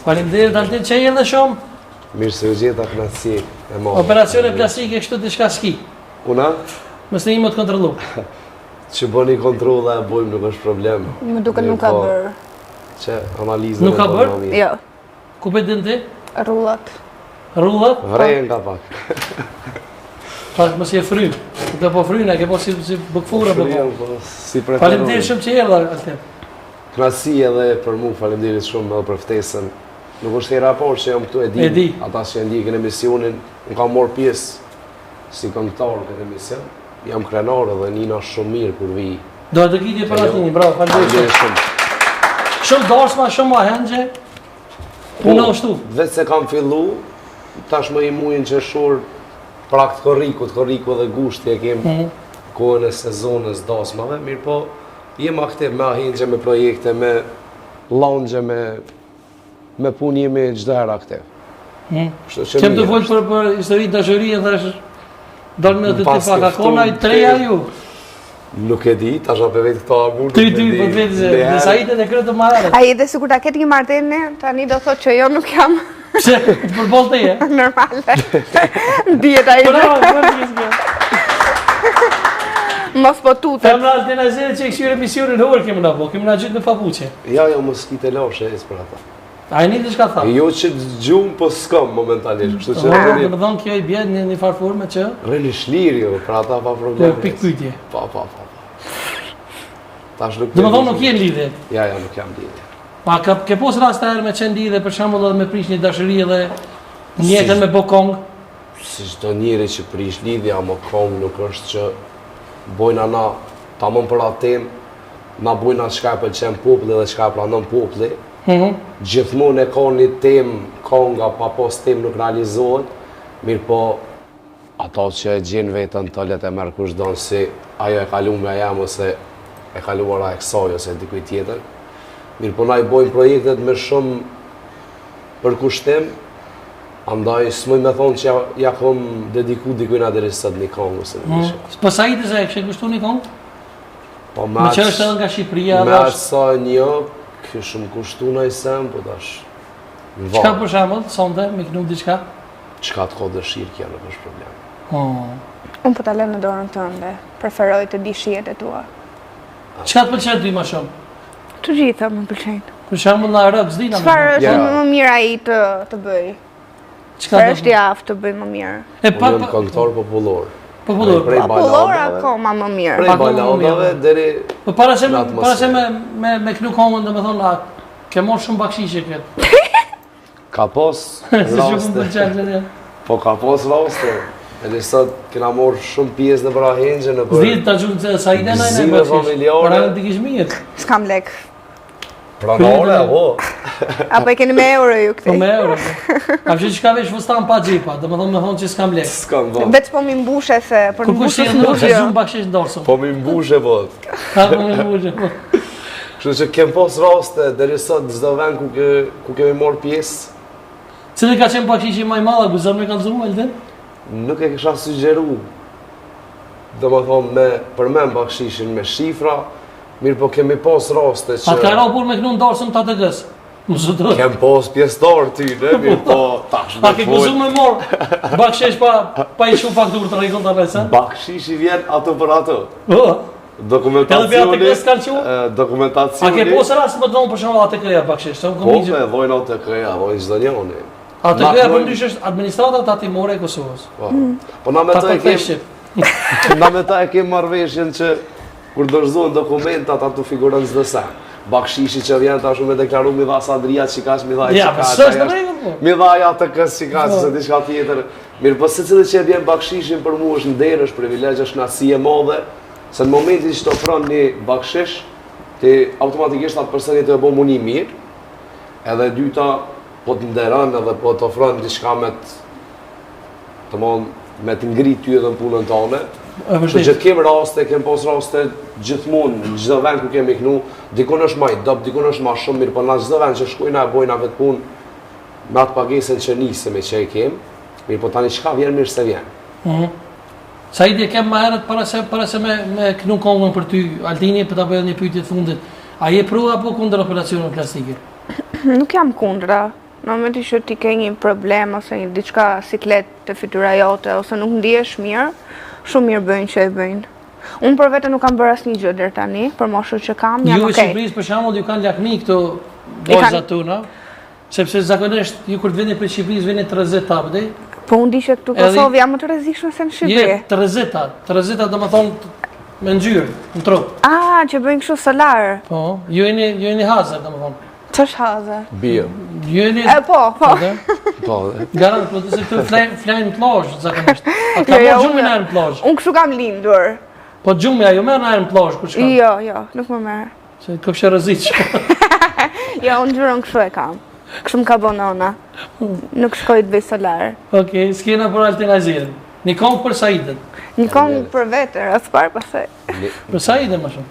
Faleminderit Altin që erdhe shumë. Mirë se u gjeta knatësi e madhe. Operacione plastike kështu diçka s'ki. Una? Mos të imo të kontrollu. Që bëni kontrolla e bojmë nuk është problem. Më duket nuk ka bërë. Që analizën Nuk ka bërë? Jo. Ku pe din ti? Rullat. Rullat? Vrejen ka pak. Pa mos je frymë. Do po fryna, ke po si bëkfura po. Si preferoj. Faleminderit shumë që erdha Altin. Knatësi edhe për mu, faleminderit shumë edhe për ftesën. Nuk është hera por që jam këtu e di. Ata që e ndjekin emisionin, më kam marrë pjesë si këngëtar këtë emision. Jam krenar edhe nina shumë mirë kur vi. Do të gjidje për Altinin, bravo, faleminderit shumë. Shumë darsma, shumë ahengje. Puna ashtu. Vetë se kam fillu, tashmë i muin qershor prakt korriku dhe gushti e kem kohën e sezonës dasmave, mirë po jem aktiv me ahengje, me projekte, me lounge, me punë jemi çdo herë aktiv. Kem të folë për histori dashurie dhe dalë me të të fakakona i treja ju? Nuk e di, tash për vetë këto agur. Ty, për vetë se në sajtet e kërë të marrë. A i dhe sikur ta ketë një martene, tani do thot që jo nuk jam. Pse? Të përbol të je? Normale. Dieta i dhe. Mos po tute. Femra Altina Zere që i këshyre misionin hërë kemë na po, kemë na gjithë në papuqe. Ja, mos kite lashe e për ata. A e një të shka tha? Jo që gjumë, po s'kam momentalisht. Kështu që Dhe më dhonë kjo i bjetë një farforme që? Rëni shliri, për ata pa probleme. Pik pytje. Pa. Dhe më dhonë nuk jenë lidhe? Ja, nuk jam lidhe. Pa, ke pos rast të erë me qenë lidhe, për shambull edhe me prish një dashëri dhe njëtën me bo kong? Si çdo njeri që prish lidhja, mo kong nuk është që bojna na, ta mën për atë temë, na bojna çka e pëlqen populli dhe çka e pranon populli. Gjithmonë e ka një temë, konga pa pos temë nuk realizohet, mirë po ato që e gjenë vetën të letë e merë kush donë si ajo e kalume jam ose e kaluara e kësaj ose dikuj tjetër. Mirë po na i bojmë projektet me shumë përkushtim, andaj s'moj me thonë që ja kom dediku dikujna deri sot një kongë ose në nishe. Po sa i të se e kështë kushtu një kongë? Po me që është edhe nga Shqipëria? Me aqë sa një, kështë më kushtu në i sem, po tash në varë. Qka për shambull, sonde, me kënu diçka? Qka të ka dëshirë kja nuk është problem. Unë po t'alem në dorën tënde, preferoj të di shijet e tua. Qka të pëlqen ty ma shumë? Të gjitha më pëlqenjë. Për shambull në rëbë, zdi në më. Çfarë është më mirë ai të bëj? Çfarë është jaftë të bëj më mirë? Unë jam këngëtar popullor. Popullor akoma më mirë. Prej baladave deri po para se me kënu kongën dhe me thonë, ke morë shumë bakshishe këtë? Ka pos raste. Po ka pos raste. Edhe sot kena morë shumë pjesë në për ahengje në për... Zidë të gjumë të sa i denaj në bakshish. Zime familjare. Para në t'i kish mirë. S'kam lek. Pranore, ho. Apo e keni me euro ju këti? Po me euro. A që ka vesh fustan pa gjipa, dhe me thonë që s'kam lek. S'kam bo. Veç po mi mbushe se, për mbushe s'mbushe jo. Shumë bakshish ndorsëm. Po mi mbushe bo. Po mi mbushe bo. Kështu që kem pos raste, deri sot çdo vend ku kemi marrë pjesë. Cili ka qenë bakshishi maj madha, guzar me kalzuar, Altin? Nuk e kisha sugjeru. Do më thonë për men bakshishin me shifra, mirë po kemi pos raste që... A ka rapur me kënu ndorsëm të atë gësë? Kem pos pjesëtar ty, ne, mirë po tash me folë. A ke guzu me morë bakshish pa i shumë faktur të rejkon të resën? Bakshishi vjen ato për ato. Dokumentacioni... A ke posë rast më të donë për shumë atë këja bakshish? Po me vojnë atë këja, vojnë çdo njoni. Atë këja për ndysh është administratat tatimore e Kosovës. Po na me ta e kem marrëveshjen që kur dorëzohen dokumentat ato figurën çdo sa. Bakshishi që vjen tash me deklaru mi dha Sandria çikash mi dha çikash. Mi dha ja të kës çikash se diçka tjetër. Mirë, po secili që vjen bakshishin për mua është nder, është privilegj, është kënaqësi e madhe, se në momentin që të ofron një bakshish, ti automatikisht atë personi të bën munim mirë. Edhe dyta po të nderon edhe po të ofron diçka me të ngrit ty edhe në punën tënde. Që kem raste, kem pos raste gjithmonë, në çdo vend ku kemi kënu, dikun është më i dop, dikun është më shumë mirë, po në çdo vend që shkojna e bojna vetë punë me atë pagesën që nisemi që e kem, mirë po tani çka vjen mirë se vjen. Sa i kem më herët para se me kënu kongën për ty, Altini, për ta bëjë një pyetje të fundit. A je pro apo kundër operacioneve plastike? Nuk jam kundra. Në momentin që ti ke një problem ose një diçka siklet të fytyra jote ose nuk ndihesh mirë, shumë mirë bëjnë që e bëjnë. Unë për vete nuk kam bërë asnjë gjë deri tani, për moshën që kam, jam Ju e okej. Shqipërisë për shembull ju kanë lakmi këto borxat tona, sepse zakonisht ju kur të vini për Shqipërisë vini të rrezeta apo Po unë di që këtu Kosovë jam më të rrezikshme se në Shqipëri. të rrezeta domethënë me ngjyrë, në trup. Ah, që bëjnë kështu solar. Po, ju jeni hazard domethënë. Ç'është haze? Bio. Ju jeni Po. Po, garant, po të se këtu flajnë plazh zakonisht. Ata Jo, po gjumin në plazh. Unë kështu kam lindur. Po gjumja ju merr në plazh kur shkon. Jo, nuk më merr. Se kopshë rrezikshme. Jo, unë gjurën kështu e kam. Kështu më ka bo nona. Nuk shkoj të bëj solar. Okej, s'kena për alternativën. Nikon për Saidën. Nikon për vete, rreth parë pastaj. Për Saidën më shumë.